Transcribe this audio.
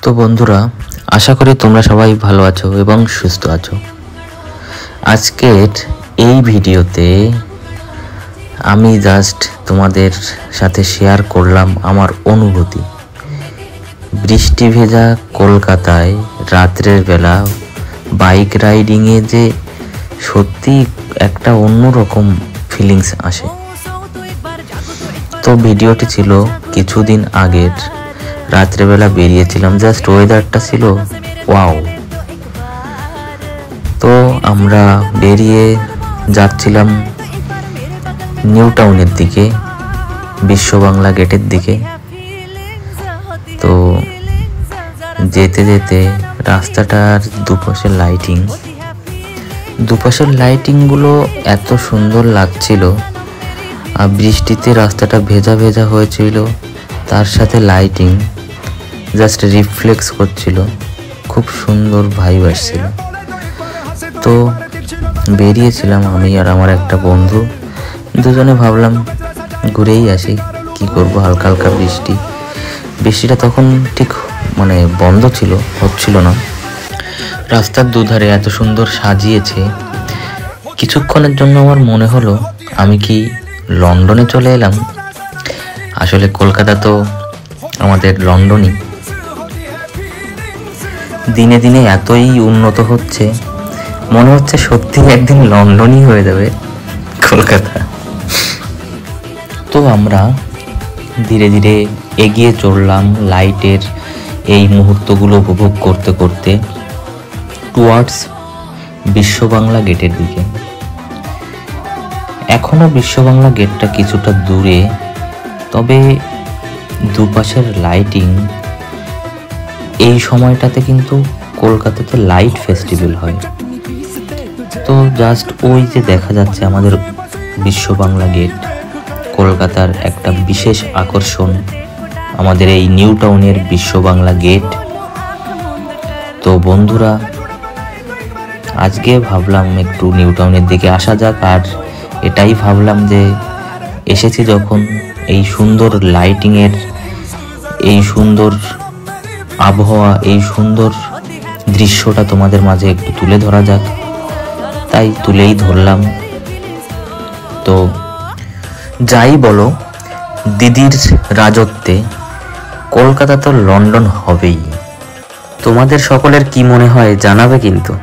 তো বন্ধুরা, আশা করি তোমরা সবাই ভালো আছো এবং সুস্থ আছো। আজকের এই ভিডিওতে আমি জাস্ট তোমাদের সাথে শেয়ার করলাম আমার অনুভূতি। বৃষ্টি ভেজা কলকাতায় রাত্রের বেলা বাইক রাইডিংয়ে যে সত্যি একটা অন্যরকম ফিলিংস আসে। তো ভিডিওটি ছিল কিছুদিন আগের, রাত্রেবেলা বেরিয়েছিলাম, জাস্ট ওয়েদারটা ছিল ওয়াও। তো আমরা বেরিয়ে যাচ্ছিলাম নিউ টাউনের দিকে, বিশ্ব বাংলা গেটের দিকে। তো যেতে যেতে রাস্তাটার দুপাশের লাইটিংগুলো এত সুন্দর লাগছিল, আর বৃষ্টিতে রাস্তাটা ভেজা ভেজা হয়েছিল, তার সাথে লাইটিং জাস্ট রিফ্লেক্স করছিল, খুব সুন্দর ভাইব আসছিল। তো বেরিয়েছিলাম আমি আর আমার একটা বন্ধু, দুজনে ভাবলাম ঘুরেই আসি, কি করব, হালকা হালকা বৃষ্টিটা তখন ঠিক বন্ধ ছিল, হচ্ছিল না। রাস্তার দুধারে এত সুন্দর সাজিয়েছে, কিছুক্ষণের জন্য আমার মনে হলো আমি কি লন্ডনে চলে এলাম। আসলে কলকাতা তো আমাদের লন্ডনই। দিনে দিনে এতই উন্নত হচ্ছে, মনে হচ্ছে সত্যি একদিন লন্ডনই হয়ে যাবে কলকাতা। তো আমরা ধীরে ধীরে এগিয়ে চললাম লাইটের এই মুহূর্তগুলো উপভোগ করতে করতে টুয়ার্ডস বিশ্ব বাংলা গেটের দিকে। এখনো বিশ্ব বাংলা গেটটা কিছুটা দূরে, তবে দুপাশের লাইটিং, এই সময়টাতে কিন্তু কলকাতাতে লাইট ফেস্টিভ্যাল হয়। তো জাস্ট ওই যে দেখা যাচ্ছে আমাদের বিশ্ব বাংলা গেট, কলকাতার একটা বিশেষ আকর্ষণ আমাদের এই নিউ টাউনের বিশ্ব বাংলা গেট। তো বন্ধুরা, আজকে ভাবলাম একটু নিউ টাউনের দিকে আসা যাক, আর এটাই ভাবলাম যে এসেছি যখন, এই সুন্দর লাইটিংয়ের, এই সুন্দর আবহাওয়া, এই সুন্দর দৃশ্যটা তোমাদের মাঝে একটু তুলে ধরা যাক, তাই তুলেই ধরলাম। তো যাই বলো, দিদির রাজত্বে কলকাতা তো লন্ডন হবেই। তোমাদের সকলের কি মনে হয় জানাবে কিন্তু।